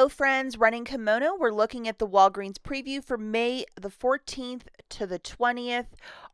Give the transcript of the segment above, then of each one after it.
Hello friends, Running Kimono. We're looking at the Walgreens preview for May the 14th to the 20th.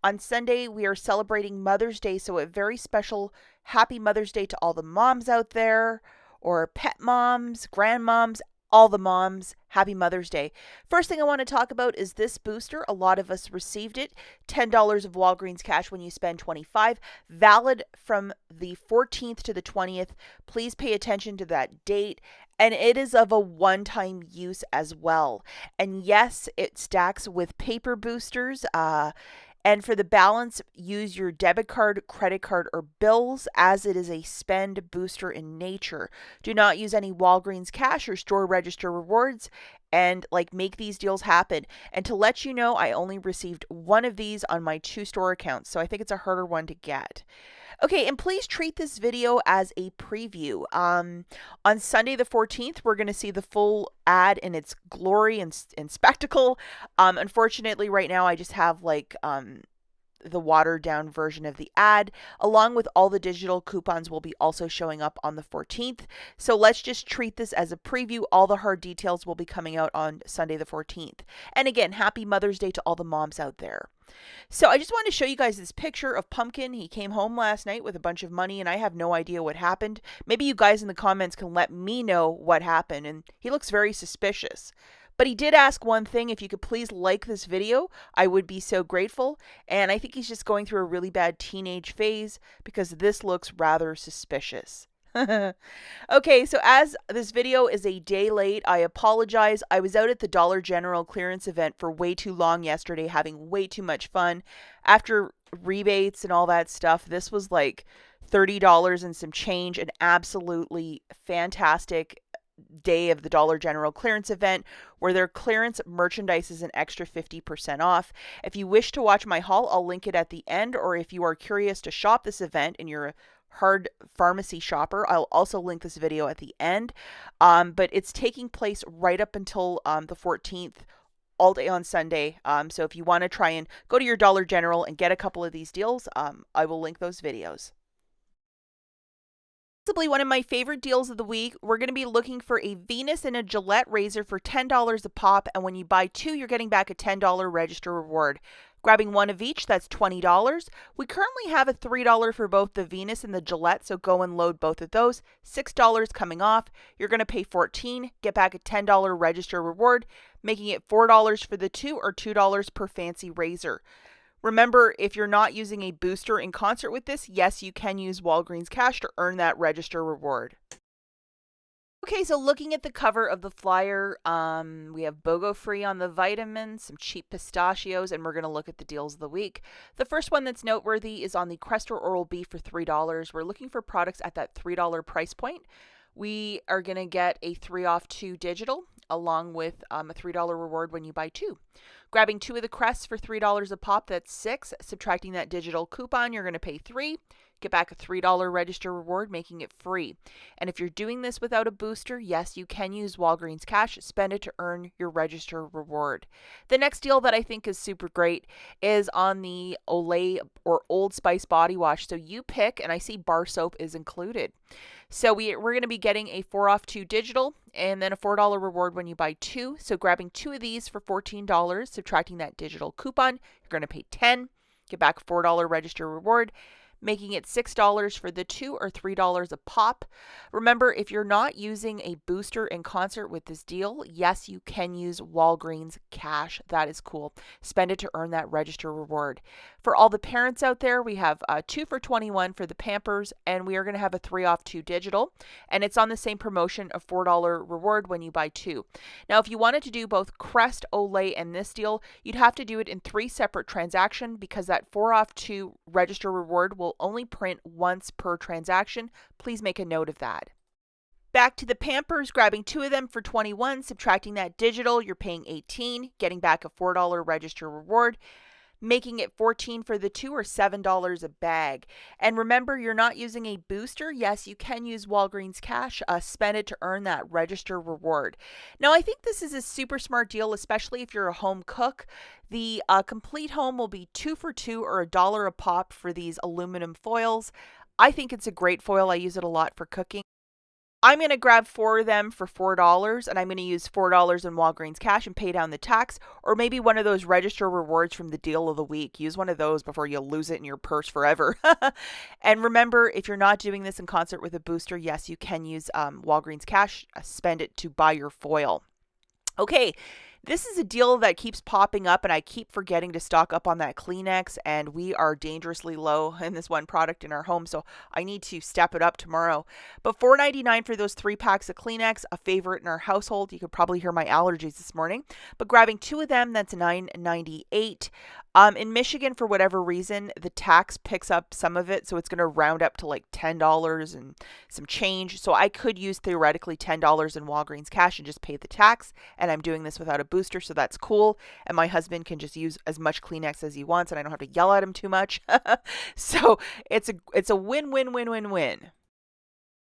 On Sunday, we are celebrating Mother's Day, so a very special happy Mother's Day to all the moms out there, or pet moms, grandmoms, all the moms. Happy Mother's Day. First thing I want to talk about is this booster. A lot of us received it. $10 of Walgreens cash when you spend 25, valid from the 14th to the 20th. Please pay attention to that date. And it is of a one-time use as well. And yes, it stacks with paper boosters. And for the balance, use your debit card, credit card, or bills, as it is a spend booster in nature. Do not use any Walgreens cash or store register rewards, and make these deals happen. And to let you know, I only received one of these on my 2 store accounts, so I think it's a harder one to get. Okay, and please treat this video as a preview. On Sunday the 14th, we're going to see the full ad in its glory and spectacle. Unfortunately, right now I just have the watered down version of the ad, along with all the digital coupons will be also showing up on the 14th. So let's just treat this as a preview. All the hard details will be coming out on Sunday the 14th. And again, happy Mother's Day to all the moms out there. So I just wanted to show you guys this picture of Pumpkin. He came home last night with a bunch of money, and I have no idea what happened. Maybe you guys in the comments can let me know what happened, and he looks very suspicious. But he did ask one thing: if you could please like this video, I would be so grateful. And I think he's just going through a really bad teenage phase, because this looks rather suspicious. Okay, so as this video is a day late, I apologize. I was out at the Dollar General clearance event for way too long yesterday, having way too much fun. After rebates and all that stuff, this was like $30 and some change, an absolutely fantastic day of the Dollar General clearance event, where their clearance merchandise is an extra 50% off. If you wish to watch my haul, I'll link it at the end, or if you are curious to shop this event and you're a hard pharmacy shopper, I'll also link this video at the end. But it's taking place right up until the 14th, all day on Sunday. So if you want to try and go to your Dollar General and get a couple of these deals, I will link those videos. Possibly one of my favorite deals of the week, we're going to be looking for a Venus and a Gillette razor for $10 a pop, and when you buy 2, you're getting back a $10 register reward. Grabbing one of each, that's $20. We currently have a $3 for both the Venus and the Gillette, so go and load both of those. $6 coming off. You're going to pay $14, get back a $10 register reward, making it $4 for the 2 or $2 per fancy razor. Remember, if you're not using a booster in concert with this, yes, you can use Walgreens cash to earn that register reward. Okay, so looking at the cover of the flyer, we have BOGO free on the vitamins, some cheap pistachios, and we're going to look at the deals of the week. The first one that's noteworthy is on the Crestor Oral-B for $3. We're looking for products at that $3 price point. We are going to get a 3 off 2 digital, along with a $3 reward when you buy 2. Grabbing 2 of the Crests for $3 a pop, that's 6. Subtracting that digital coupon, you're going to pay 3. Get back a $3 register reward, making it free. And if you're doing this without a booster, yes, you can use Walgreens cash. Spend it to earn your register reward. The next deal that I think is super great is on the Olay or Old Spice body wash. So you pick, and I see bar soap is included. So we're going to be getting a 4 off 2 digital, and then a $4 reward when you buy 2. So grabbing 2 of these for $14, subtracting that digital coupon, you're going to pay 10. Get back a $4 register reward, making it $6 for the 2 or $3 a pop. Remember, if you're not using a booster in concert with this deal, yes, you can use Walgreens cash. That is cool. Spend it to earn that register reward. For all the parents out there, we have 2 for $21 for the Pampers, and we are going to have a 3 off 2 digital, and it's on the same promotion of $4 reward when you buy 2. Now, if you wanted to do both Crest, Olay, and this deal, you'd have to do it in 3 separate transactions, because that 4 off 2 register reward will only print once per transaction. Please make a note of that. Back to the Pampers, grabbing 2 of them for $21, subtracting that digital, you're paying $18, getting back a $4 register reward, making it $14 for the 2 or $7 a bag. And remember, you're not using a booster. Yes, you can use Walgreens cash. Spend it to earn that register reward. Now, I think this is a super smart deal, especially if you're a home cook. The complete home will be 2 for 2 or $1 a pop for these aluminum foils. I think it's a great foil. I use it a lot for cooking. I'm going to grab 4 of them for $4, and I'm going to use $4 in Walgreens cash and pay down the tax, or maybe one of those register rewards from the deal of the week. Use one of those before you lose it in your purse forever. And remember, if you're not doing this in concert with a booster, yes, you can use Walgreens cash, spend it to buy your foil. Okay, this is a deal that keeps popping up, and I keep forgetting to stock up on that Kleenex, and we are dangerously low in this one product in our home, so I need to step it up tomorrow. But $4.99 for those 3 packs of Kleenex, a favorite in our household. You could probably hear my allergies this morning, but grabbing 2 of them, that's $9.98. In Michigan, for whatever reason, the tax picks up some of it, so it's going to round up to like $10 and some change. So I could use theoretically $10 in Walgreens cash and just pay the tax, and I'm doing this without a booster, so that's cool. And my husband can just use as much Kleenex as he wants, and I don't have to yell at him too much. So it's a win-win-win-win-win.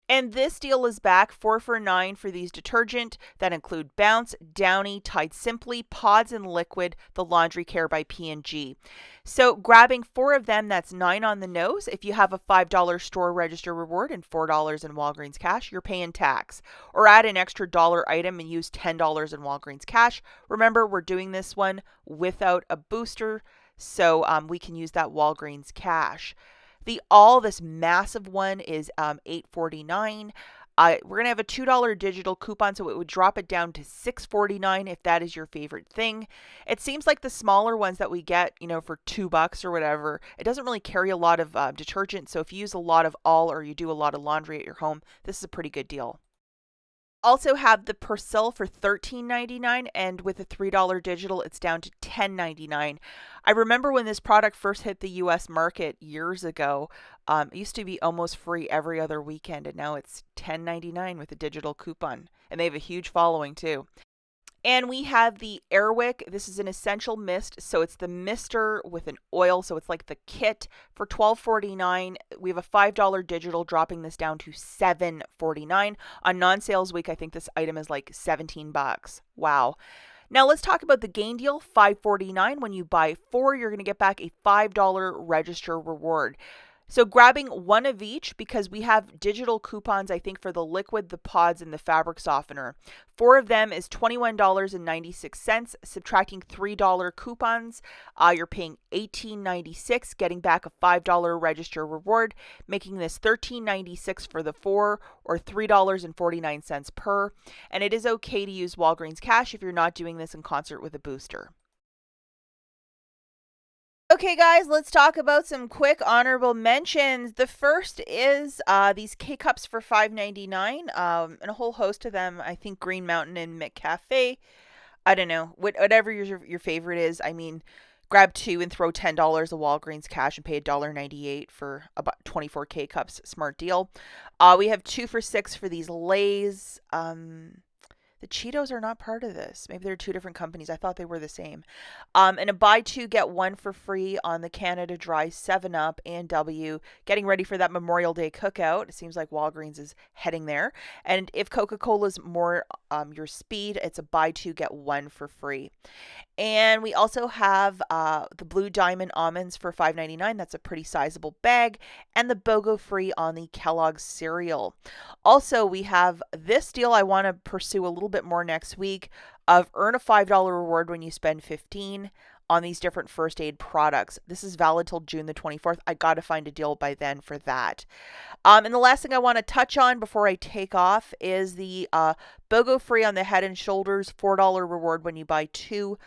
And this deal is back 4 for $9 for these detergent that include Bounce, Downy, Tide Simply, Pods, and Liquid, the Laundry Care by P&G. So grabbing 4 of them, that's $9 on the nose. If you have a $5 store register reward and $4 in Walgreens cash, you're paying tax. Or add an extra dollar item and use $10 in Walgreens cash. Remember, we're doing this one without a booster, so we can use that Walgreens cash. This massive one is $8.49. We're going to have a $2 digital coupon, so it would drop it down to $6.49 if that is your favorite thing. It seems like the smaller ones that we get, for $2 or whatever, it doesn't really carry a lot of detergent. So if you use a lot of all, or you do a lot of laundry at your home, this is a pretty good deal. Also have the Persil for $13.99, and with a $3 digital, it's down to $10.99. I remember when this product first hit the US market years ago, it used to be almost free every other weekend, and now it's $10.99 with a digital coupon. And they have a huge following too. And we have the Airwick. This is an essential mist, so it's the mister with an oil, so it's like the kit for $12.49. We have a $5 digital, dropping this down to $7.49. On non-sales week, I think this item is like $17. Wow. Now let's talk about the Gain deal, $5.49. When you buy 4, you're going to get back a $5 register reward. So grabbing 1 of each, because we have digital coupons, I think, for the liquid, the pods, and the fabric softener. 4 of them is $21.96. Subtracting $3 coupons, you're paying $18.96, getting back a $5 register reward, making this $13.96 for the 4, or $3.49 per. And it is okay to use Walgreens cash if you're not doing this in concert with a booster. Okay, guys, let's talk about some quick honorable mentions. The first is these K-Cups for $5.99, and a whole host of them. I think Green Mountain and McCafe. I don't know, whatever your favorite is. I mean, grab 2 and throw $10 of Walgreens cash and pay $1.98 for about 24 K-Cups. Smart deal. We have 2 for $6 for these Lay's. The Cheetos are not part of this. Maybe they're 2 different companies. I thought they were the same. And a buy 2, get 1 for free on the Canada Dry 7-Up and W. Getting ready for that Memorial Day cookout. It seems like Walgreens is heading there. And if Coca-Cola is more your speed, it's a buy 2, get 1 for free. And we also have the Blue Diamond almonds for $5.99. That's a pretty sizable bag. And the BOGO free on the Kellogg's cereal. Also, we have this deal I want to pursue a little bit more next week of earn a $5 reward when you spend $15 on these different first aid products. This is valid till June the 24th. I got to find a deal by then for that. And the last thing I want to touch on before I take off is the BOGO free on the Head and Shoulders $4 reward when you buy 2.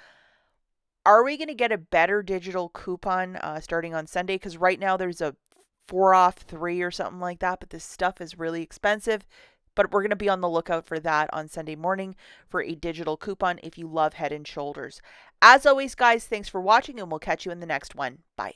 Are we going to get a better digital coupon starting on Sunday? Because right now there's a 4 off 3 or something like that, but this stuff is really expensive. But we're going to be on the lookout for that on Sunday morning for a digital coupon if you love Head and Shoulders. As always, guys, thanks for watching, and we'll catch you in the next one. Bye.